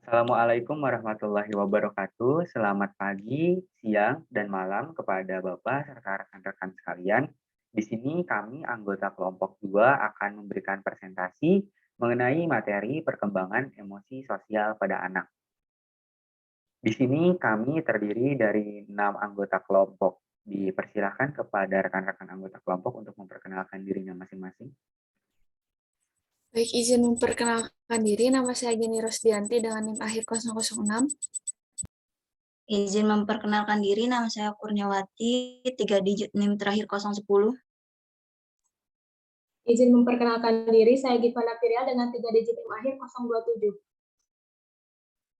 Assalamualaikum warahmatullahi wabarakatuh. Selamat pagi, siang, dan malam kepada Bapak serta rekan-rekan sekalian. Di sini kami anggota kelompok 2 akan memberikan presentasi mengenai materi perkembangan emosi sosial pada anak. Di sini kami terdiri dari 6 anggota kelompok. Dipersilahkan kepada rekan-rekan anggota kelompok untuk memperkenalkan dirinya masing-masing. Baik, izin memperkenalkan diri, nama saya Geni Rosdianti dengan NIM akhir 006. Izin memperkenalkan diri, nama saya Kurniawati, 3 digit NIM terakhir 010. Izin memperkenalkan diri, saya Givana Firial dengan 3 digit NIM akhir 027.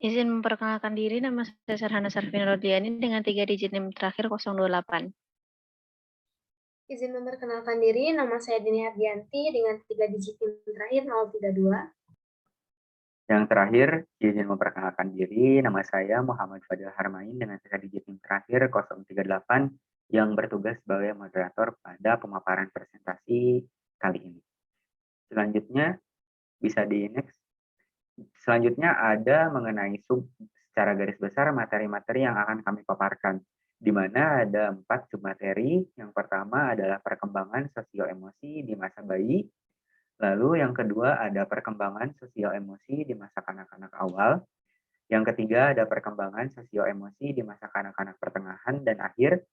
Izin memperkenalkan diri, nama saya Sarhana Sarvina Rodiani dengan 3 digit NIM terakhir 028. Izin memperkenalkan diri, nama saya Dini Hardianti dengan 3 digit NIM terakhir 032. Yang terakhir, izin memperkenalkan diri, nama saya Muhammad Fadil Harmain dengan 3 digit NIM terakhir 038 yang bertugas sebagai moderator pada pemaparan presentasi kali ini. Selanjutnya, bisa di next. Selanjutnya ada mengenai secara garis besar materi-materi yang akan kami paparkan, di mana ada 4 submateri. Yang pertama adalah perkembangan sosio-emosi di masa bayi. Lalu yang kedua ada perkembangan sosio-emosi di masa kanak-kanak awal. Yang ketiga ada perkembangan sosio-emosi di masa kanak-kanak pertengahan dan akhir.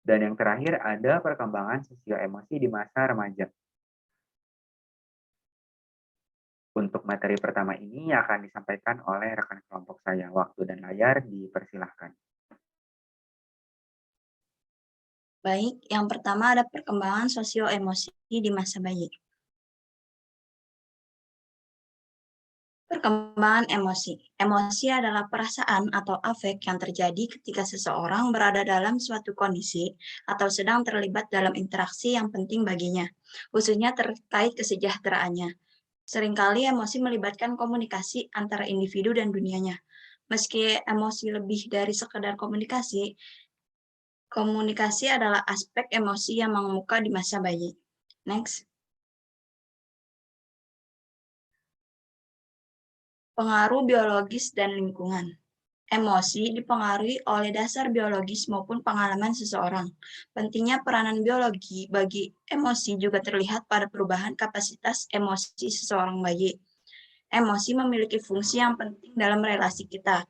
Dan yang terakhir ada perkembangan sosio-emosi di masa remaja. Untuk materi pertama ini akan disampaikan oleh rekan kelompok saya. Waktu dan layar dipersilahkan. Baik, yang pertama ada perkembangan sosio-emosi di masa bayi. Perkembangan emosi. Emosi adalah perasaan atau afek yang terjadi ketika seseorang berada dalam suatu kondisi atau sedang terlibat dalam interaksi yang penting baginya, khususnya terkait kesejahteraannya. Seringkali emosi melibatkan komunikasi antara individu dan dunianya. Meski emosi lebih dari sekedar komunikasi, komunikasi adalah aspek emosi yang mengemuka di masa bayi. Next. Pengaruh biologis dan lingkungan. Emosi dipengaruhi oleh dasar biologis maupun pengalaman seseorang. Pentingnya peranan biologi bagi emosi juga terlihat pada perubahan kapasitas emosi seseorang bayi. Emosi memiliki fungsi yang penting dalam relasi kita.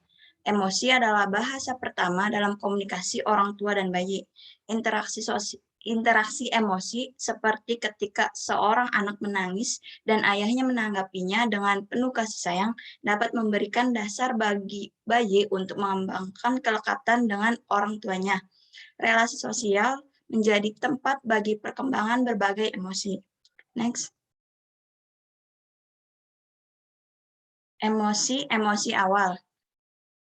Emosi adalah bahasa pertama dalam komunikasi orang tua dan bayi. Interaksi emosi seperti ketika seorang anak menangis dan ayahnya menanggapinya dengan penuh kasih sayang dapat memberikan dasar bagi bayi untuk mengembangkan kelekatan dengan orang tuanya. Relasi sosial menjadi tempat bagi perkembangan berbagai emosi. Next. Emosi awal.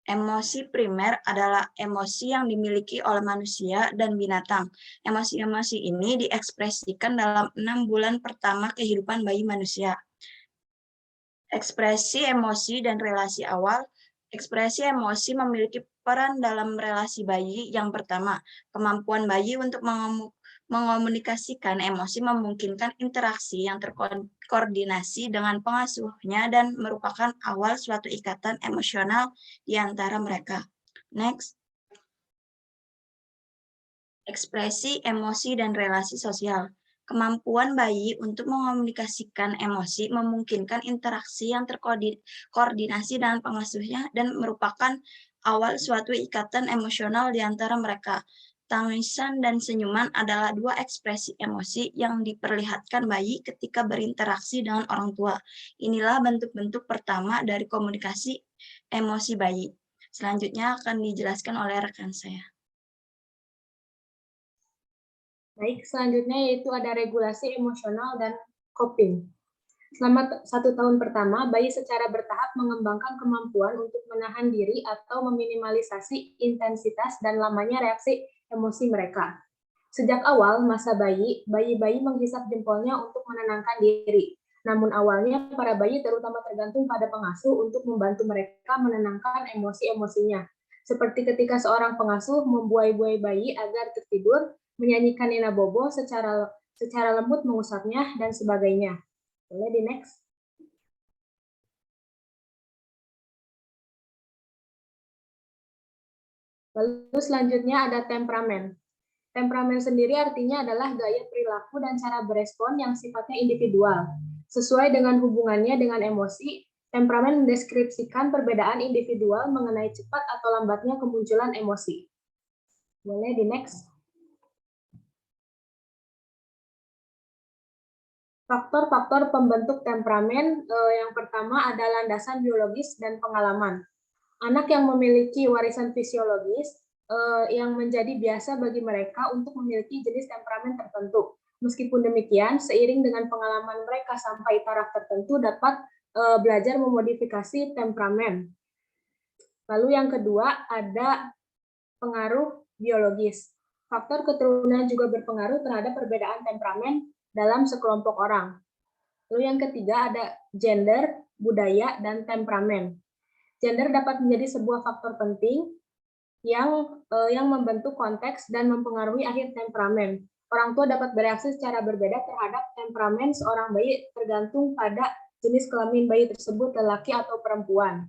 Emosi primer adalah emosi yang dimiliki oleh manusia dan binatang. Emosi-emosi ini diekspresikan dalam 6 bulan pertama kehidupan bayi manusia. Ekspresi emosi dan relasi awal. Ekspresi emosi memiliki peran dalam relasi bayi. Yang pertama, kemampuan bayi untuk mengomunikasikan emosi memungkinkan interaksi yang terkoordinasi dengan pengasuhnya dan merupakan awal suatu ikatan emosional di antara mereka. Next. Ekspresi emosi dan relasi sosial. Kemampuan bayi untuk mengomunikasikan emosi memungkinkan interaksi yang terkoordinasi dengan pengasuhnya dan merupakan awal suatu ikatan emosional di antara mereka. Tangisan dan senyuman adalah 2 ekspresi emosi yang diperlihatkan bayi ketika berinteraksi dengan orang tua. Inilah bentuk-bentuk pertama dari komunikasi emosi bayi. Selanjutnya akan dijelaskan oleh rekan saya. Baik, selanjutnya yaitu ada regulasi emosional dan coping. Selama 1 tahun pertama, bayi secara bertahap mengembangkan kemampuan untuk menahan diri atau meminimalisasi intensitas dan lamanya reaksi emosi mereka. Sejak awal masa bayi menghisap jempolnya untuk menenangkan diri. Namun awalnya para bayi terutama tergantung pada pengasuh untuk membantu mereka menenangkan emosi-emosinya. Seperti ketika seorang pengasuh membuai-buai bayi agar tertidur, menyanyikan Nina Bobo secara lembut mengusapnya, dan sebagainya. Boleh di next. Lalu selanjutnya ada temperamen. Temperamen sendiri artinya adalah gaya perilaku dan cara berespon yang sifatnya individual. Sesuai dengan hubungannya dengan emosi, temperamen mendeskripsikan perbedaan individual mengenai cepat atau lambatnya kemunculan emosi. Boleh di next. Faktor-faktor pembentuk temperamen yang pertama ada landasan biologis dan pengalaman. Anak yang memiliki warisan fisiologis yang menjadi biasa bagi mereka untuk memiliki jenis temperamen tertentu. Meskipun demikian, seiring dengan pengalaman mereka sampai taraf tertentu dapat belajar memodifikasi temperamen. Lalu yang kedua ada pengaruh biologis. Faktor keturunan juga berpengaruh terhadap perbedaan temperamen dalam sekelompok orang. Lalu yang ketiga ada gender, budaya, dan temperamen. Gender dapat menjadi sebuah faktor penting yang membentuk konteks dan mempengaruhi akhir temperamen. Orang tua dapat bereaksi secara berbeda terhadap temperamen seorang bayi tergantung pada jenis kelamin bayi tersebut, lelaki atau perempuan.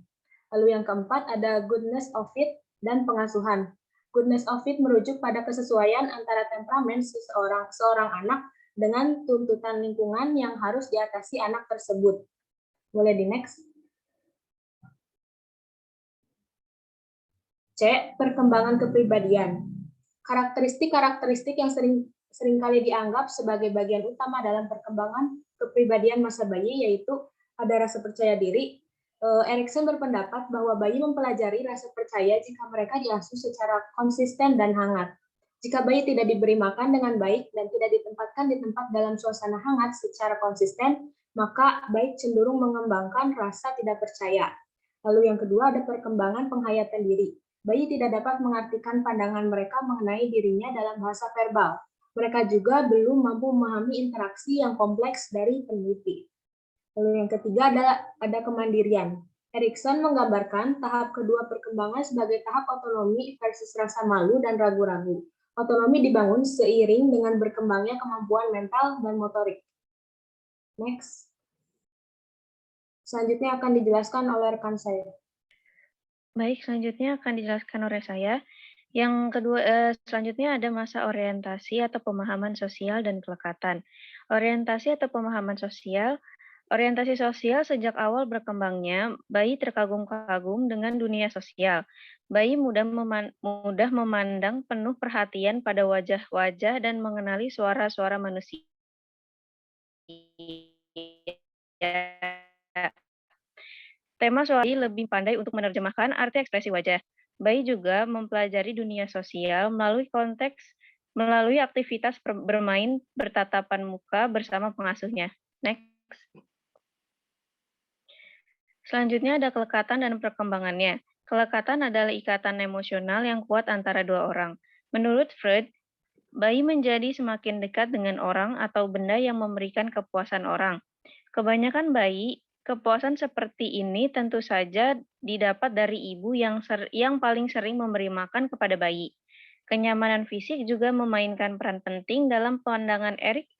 Lalu yang keempat ada goodness of fit dan pengasuhan. Goodness of fit merujuk pada kesesuaian antara temperamen seorang anak dengan tuntutan lingkungan yang harus diatasi anak tersebut. Boleh di next. C. Perkembangan kepribadian. Karakteristik-karakteristik yang seringkali dianggap sebagai bagian utama dalam perkembangan kepribadian masa bayi yaitu ada rasa percaya diri. Erikson berpendapat bahwa bayi mempelajari rasa percaya jika mereka diasuh secara konsisten dan hangat. Jika bayi tidak diberi makan dengan baik dan tidak ditempatkan di tempat dalam suasana hangat secara konsisten, maka bayi cenderung mengembangkan rasa tidak percaya. Lalu yang kedua ada perkembangan penghayatan diri. Bayi tidak dapat mengartikan pandangan mereka mengenai dirinya dalam bahasa verbal. Mereka juga belum mampu memahami interaksi yang kompleks dari peneliti. Lalu yang ketiga ada kemandirian. Erikson menggambarkan tahap kedua perkembangan sebagai tahap otonomi versus rasa malu dan ragu-ragu. Otonomi dibangun seiring dengan berkembangnya kemampuan mental dan motorik. Next. Selanjutnya akan dijelaskan oleh rekan saya. Baik, selanjutnya akan dijelaskan oleh saya. Yang kedua, selanjutnya ada masa orientasi atau pemahaman sosial dan kelekatan. Orientasi atau pemahaman sosial. Orientasi sosial sejak awal berkembangnya, bayi terkagum-kagum dengan dunia sosial. Bayi mudah memandang penuh perhatian pada wajah-wajah dan mengenali suara-suara manusia. Tema soal bayi lebih pandai untuk menerjemahkan arti ekspresi wajah. Bayi juga mempelajari dunia sosial melalui aktivitas bermain bertatapan muka bersama pengasuhnya. Next. Selanjutnya ada kelekatan dan perkembangannya. Kelekatan adalah ikatan emosional yang kuat antara dua orang. Menurut Freud, bayi menjadi semakin dekat dengan orang atau benda yang memberikan kepuasan orang. Kebanyakan bayi, kepuasan seperti ini tentu saja didapat dari ibu yang paling sering memberi makan kepada bayi. Kenyamanan fisik juga memainkan peran penting dalam pandangan Erik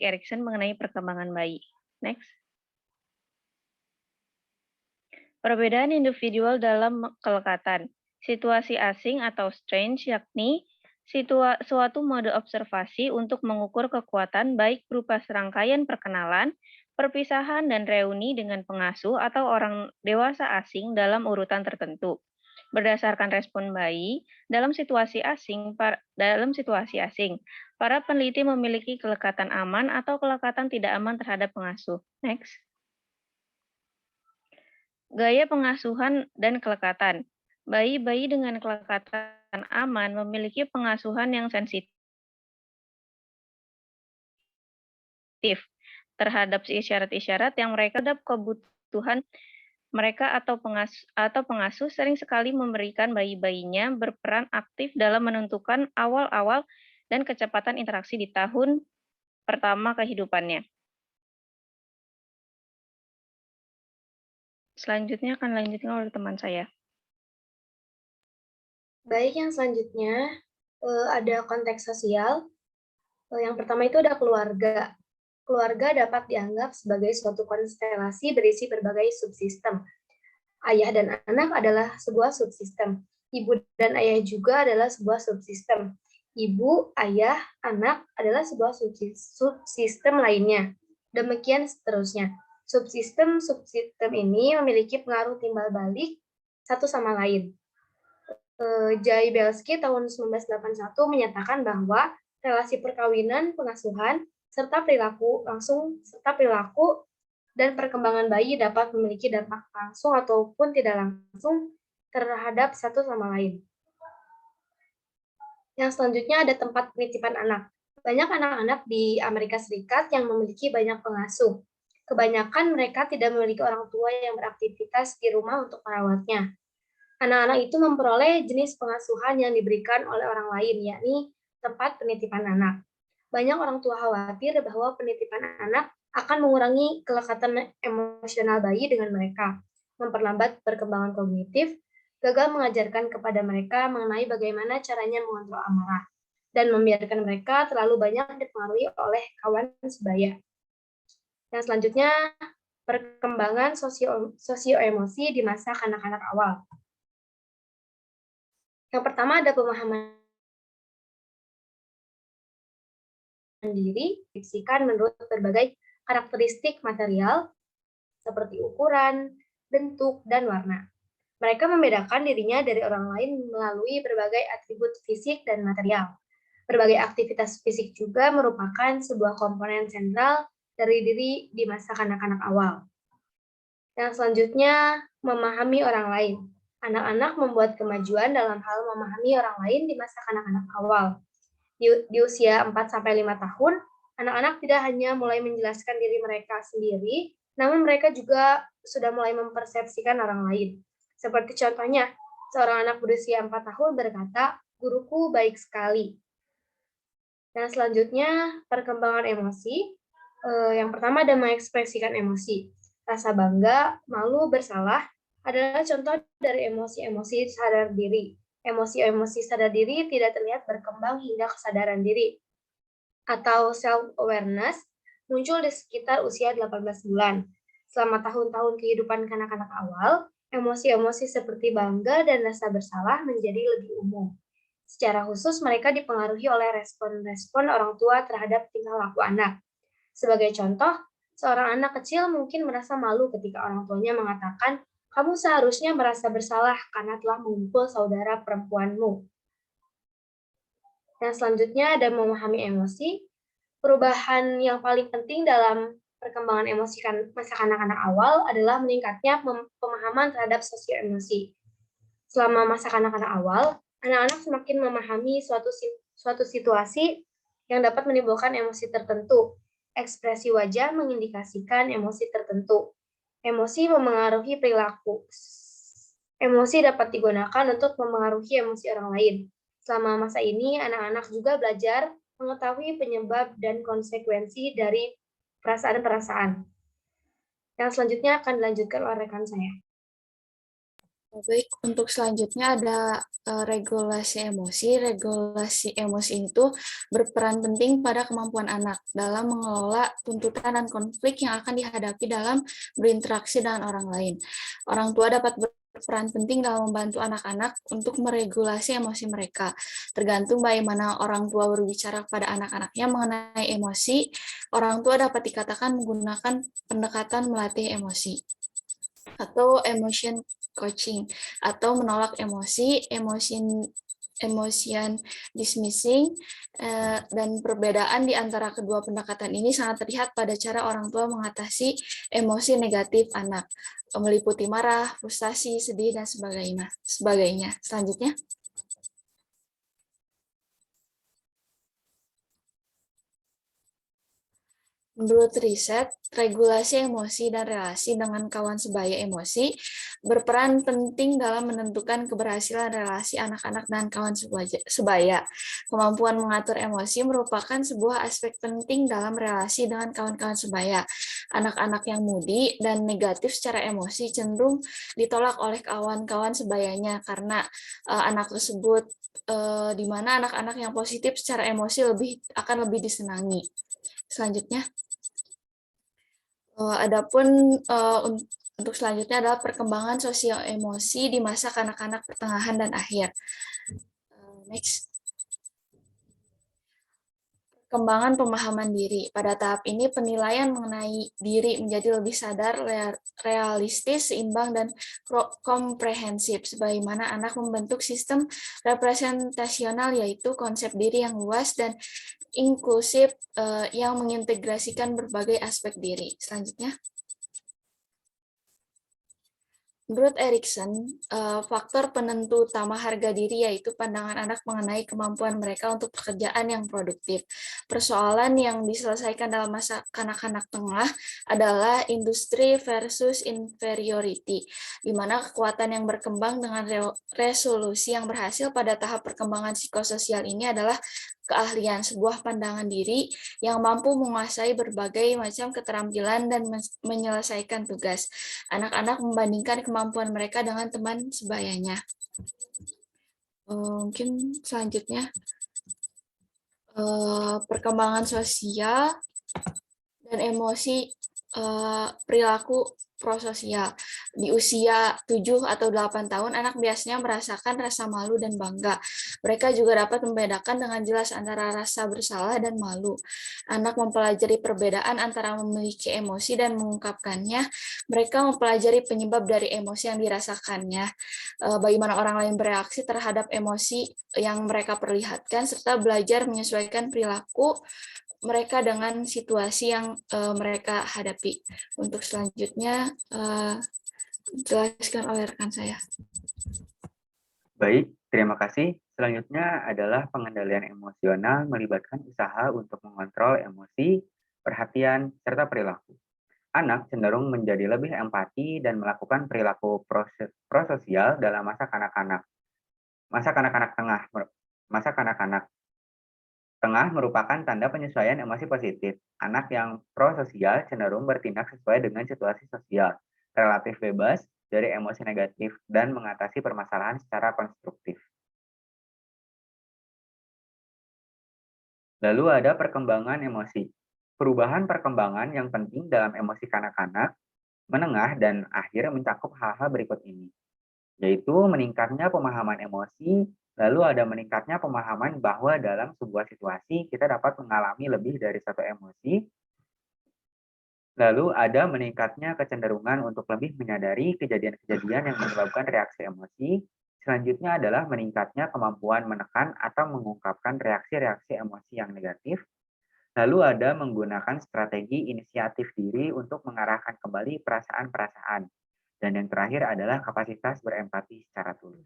Erikson mengenai perkembangan bayi. Next. Perbedaan individual dalam kelekatan. Situasi asing atau strange yakni suatu mode observasi untuk mengukur kekuatan baik berupa serangkaian perkenalan, perpisahan, dan reuni dengan pengasuh atau orang dewasa asing dalam urutan tertentu. Berdasarkan respon bayi dalam situasi asing, para peneliti memiliki kelekatan aman atau kelekatan tidak aman terhadap pengasuh. Next. Gaya pengasuhan dan kelekatan. Bayi-bayi dengan kelekatan aman memiliki pengasuhan yang sensitif terhadap isyarat-isyarat yang mereka terhadap kebutuhan mereka atau pengasuh sering sekali memberikan bayi-bayinya berperan aktif dalam menentukan awal-awal dan kecepatan interaksi di tahun pertama kehidupannya. Selanjutnya akan dilanjutkan oleh teman saya. Baik, yang selanjutnya ada konteks sosial. Yang pertama itu ada keluarga. Keluarga dapat dianggap sebagai suatu konstelasi berisi berbagai subsistem. Ayah dan anak adalah sebuah subsistem. Ibu dan ayah juga adalah sebuah subsistem. Ibu, ayah, anak adalah sebuah subsistem lainnya. Demikian seterusnya. Subsistem ini memiliki pengaruh timbal balik satu sama lain. Jay Belsky tahun 1981 menyatakan bahwa relasi perkawinan, pengasuhan, serta perilaku dan perkembangan bayi dapat memiliki dampak langsung ataupun tidak langsung terhadap satu sama lain. Yang selanjutnya ada tempat penitipan anak. Banyak anak-anak di Amerika Serikat yang memiliki banyak pengasuh. Kebanyakan mereka tidak memiliki orang tua yang beraktivitas di rumah untuk merawatnya. Anak-anak itu memperoleh jenis pengasuhan yang diberikan oleh orang lain, yakni tempat penitipan anak. Banyak orang tua khawatir bahwa penitipan anak akan mengurangi kelekatan emosional bayi dengan mereka, memperlambat perkembangan kognitif, gagal mengajarkan kepada mereka mengenai bagaimana caranya mengontrol amarah, dan membiarkan mereka terlalu banyak dipengaruhi oleh kawan sebaya. Yang selanjutnya, perkembangan sosio-emosi di masa kanak-kanak awal. Yang pertama ada pemahaman diri, dideskripsikan menurut berbagai karakteristik material seperti ukuran, bentuk, dan warna. Mereka membedakan dirinya dari orang lain melalui berbagai atribut fisik dan material. Berbagai aktivitas fisik juga merupakan sebuah komponen sentral dari diri di masa kanak-kanak awal. Yang selanjutnya, memahami orang lain. Anak-anak membuat kemajuan dalam hal memahami orang lain di masa kanak-kanak awal. Di usia 4-5 tahun, anak-anak tidak hanya mulai menjelaskan diri mereka sendiri, namun mereka juga sudah mulai mempersepsikan orang lain. Seperti contohnya, seorang anak berusia 4 tahun berkata, "Guruku baik sekali." Dan selanjutnya, perkembangan emosi. Yang pertama ada mengekspresikan emosi. Rasa bangga, malu, bersalah adalah contoh dari emosi-emosi sadar diri. Emosi-emosi sadar diri tidak terlihat berkembang hingga kesadaran diri atau self-awareness muncul di sekitar usia 18 bulan. Selama tahun-tahun kehidupan kanak-kanak awal, emosi-emosi seperti bangga dan rasa bersalah menjadi lebih umum. Secara khusus, mereka dipengaruhi oleh respon-respon orang tua terhadap tingkah laku anak. Sebagai contoh, seorang anak kecil mungkin merasa malu ketika orang tuanya mengatakan, "Kamu seharusnya merasa bersalah karena telah memukul saudara perempuanmu." Yang selanjutnya ada memahami emosi. Perubahan yang paling penting dalam perkembangan emosi masa kanak-kanak awal adalah meningkatnya pemahaman terhadap sosio emosi. Selama masa kanak-kanak awal, anak-anak semakin memahami suatu situasi yang dapat menimbulkan emosi tertentu. Ekspresi wajah mengindikasikan emosi tertentu. Emosi memengaruhi perilaku. Emosi dapat digunakan untuk memengaruhi emosi orang lain. Selama masa ini, anak-anak juga belajar mengetahui penyebab dan konsekuensi dari perasaan-perasaan. Yang selanjutnya akan dilanjutkan oleh rekan saya. Baik, untuk selanjutnya ada regulasi emosi. Regulasi emosi itu berperan penting pada kemampuan anak dalam mengelola tuntutan dan konflik yang akan dihadapi dalam berinteraksi dengan orang lain. Orang tua dapat berperan penting dalam membantu anak-anak untuk meregulasi emosi mereka. Tergantung bagaimana orang tua berbicara kepada anak-anaknya mengenai emosi, orang tua dapat dikatakan menggunakan pendekatan melatih emosi atau emotion coaching, atau menolak emosi, emotion dismissing, dan perbedaan di antara kedua pendekatan ini sangat terlihat pada cara orang tua mengatasi emosi negatif anak, meliputi marah, frustasi, sedih, dan sebagainya. Selanjutnya. Menurut riset, regulasi emosi dan relasi dengan kawan sebaya emosi berperan penting dalam menentukan keberhasilan relasi anak-anak dan kawan sebaya. Kemampuan mengatur emosi merupakan sebuah aspek penting dalam relasi dengan kawan-kawan sebaya. Anak-anak yang moody dan negatif secara emosi cenderung ditolak oleh kawan-kawan sebayanya karena anak tersebut di mana anak-anak yang positif secara emosi akan lebih disenangi. Selanjutnya. Adapun untuk selanjutnya adalah perkembangan sosial emosi di masa kanak-kanak pertengahan dan akhir. Next. Perkembangan pemahaman diri. Pada tahap ini, penilaian mengenai diri menjadi lebih sadar, realistis, seimbang, dan komprehensif, sebagaimana anak membentuk sistem representasional, yaitu konsep diri yang luas dan inklusif yang mengintegrasikan berbagai aspek diri. Selanjutnya. Menurut Erikson, faktor penentu utama harga diri yaitu pandangan anak mengenai kemampuan mereka untuk pekerjaan yang produktif. Persoalan yang diselesaikan dalam masa kanak-kanak tengah adalah industri versus inferiority, di mana kekuatan yang berkembang dengan resolusi yang berhasil pada tahap perkembangan psikososial ini adalah keahlian, sebuah pandangan diri yang mampu menguasai berbagai macam keterampilan dan menyelesaikan tugas. Anak-anak membandingkan kemampuan mereka dengan teman sebayanya. Mungkin selanjutnya, perkembangan sosial dan emosi perilaku prososial. Di usia 7 atau 8 tahun, anak biasanya merasakan rasa malu dan bangga. Mereka juga dapat membedakan dengan jelas antara rasa bersalah dan malu. Anak mempelajari perbedaan antara memiliki emosi dan mengungkapkannya. Mereka mempelajari penyebab dari emosi yang dirasakannya, bagaimana orang lain bereaksi terhadap emosi yang mereka perlihatkan, serta belajar menyesuaikan perilaku mereka dengan situasi yang mereka hadapi. Untuk selanjutnya, dijelaskan oleh rekan saya. Baik, terima kasih. Selanjutnya adalah pengendalian emosional melibatkan usaha untuk mengontrol emosi, perhatian, serta perilaku. Anak cenderung menjadi lebih empati dan melakukan perilaku prososial dalam masa kanak-kanak. Masa kanak-kanak tengah merupakan tanda penyesuaian emosi positif. Anak yang prososial cenderung bertindak sesuai dengan situasi sosial, relatif bebas dari emosi negatif, dan mengatasi permasalahan secara konstruktif. Lalu ada perkembangan emosi. Perubahan perkembangan yang penting dalam emosi kanak-kanak, menengah, dan akhir mencakup hal-hal berikut ini, yaitu meningkatnya pemahaman emosi. Lalu ada meningkatnya pemahaman bahwa dalam sebuah situasi kita dapat mengalami lebih dari satu emosi. Lalu ada meningkatnya kecenderungan untuk lebih menyadari kejadian-kejadian yang menyebabkan reaksi emosi. Selanjutnya adalah meningkatnya kemampuan menekan atau mengungkapkan reaksi-reaksi emosi yang negatif. Lalu ada menggunakan strategi inisiatif diri untuk mengarahkan kembali perasaan-perasaan. Dan yang terakhir adalah kapasitas berempati secara tulus.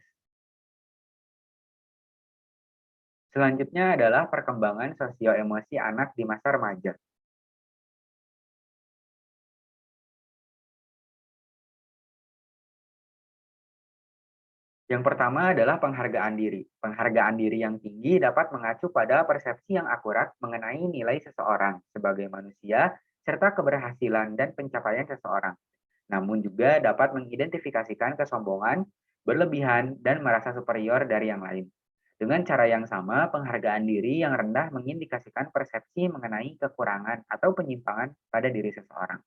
Selanjutnya adalah perkembangan sosio-emosi anak di masa remaja. Yang pertama adalah penghargaan diri. Penghargaan diri yang tinggi dapat mengacu pada persepsi yang akurat mengenai nilai seseorang sebagai manusia, serta keberhasilan dan pencapaian seseorang. Namun juga dapat mengidentifikasikan kesombongan, berlebihan, dan merasa superior dari yang lain. Dengan cara yang sama, penghargaan diri yang rendah mengindikasikan persepsi mengenai kekurangan atau penyimpangan pada diri seseorang,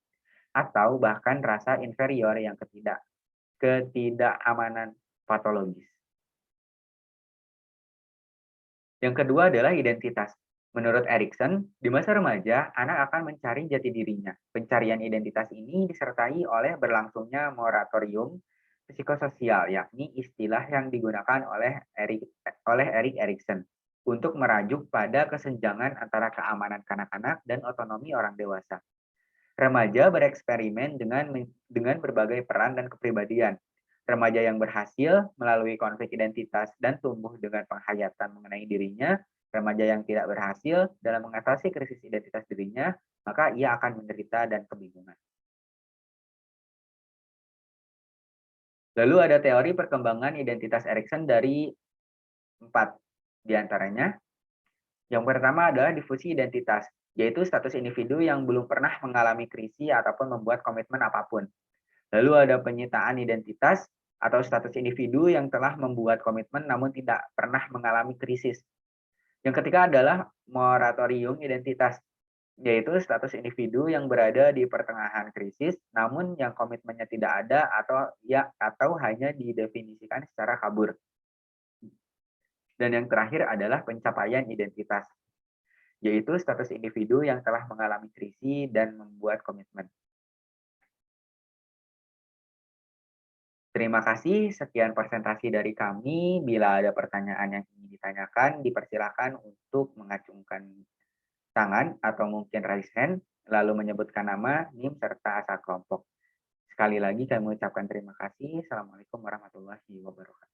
atau bahkan rasa inferior yang ketidakamanan patologis. Yang kedua adalah identitas. Menurut Erikson, di masa remaja, anak akan mencari jati dirinya. Pencarian identitas ini disertai oleh berlangsungnya moratorium psikososial, yakni istilah yang digunakan oleh Erik Erikson untuk merajuk pada kesenjangan antara keamanan kanak-kanak dan otonomi orang dewasa. Remaja bereksperimen dengan berbagai peran dan kepribadian. Remaja yang berhasil melalui konflik identitas dan tumbuh dengan penghayatan mengenai dirinya, remaja yang tidak berhasil dalam mengatasi krisis identitas dirinya, maka ia akan menderita dan kebingungan. Lalu ada teori perkembangan identitas Erikson dari 4 diantaranya. Yang pertama adalah difusi identitas, yaitu status individu yang belum pernah mengalami krisis ataupun membuat komitmen apapun. Lalu ada penyitaan identitas atau status individu yang telah membuat komitmen namun tidak pernah mengalami krisis. Yang ketiga adalah moratorium identitas, yaitu status individu yang berada di pertengahan krisis, namun yang komitmennya tidak ada atau hanya didefinisikan secara kabur. Dan yang terakhir adalah pencapaian identitas, yaitu status individu yang telah mengalami krisis dan membuat komitmen. Terima kasih, sekian presentasi dari kami. Bila ada pertanyaan yang ingin ditanyakan, dipersilakan untuk mengacungkan tangan atau mungkin raise hand, lalu menyebutkan nama, NIM, serta asal kelompok. Sekali lagi kami mengucapkan terima kasih. Assalamualaikum warahmatullahi wabarakatuh.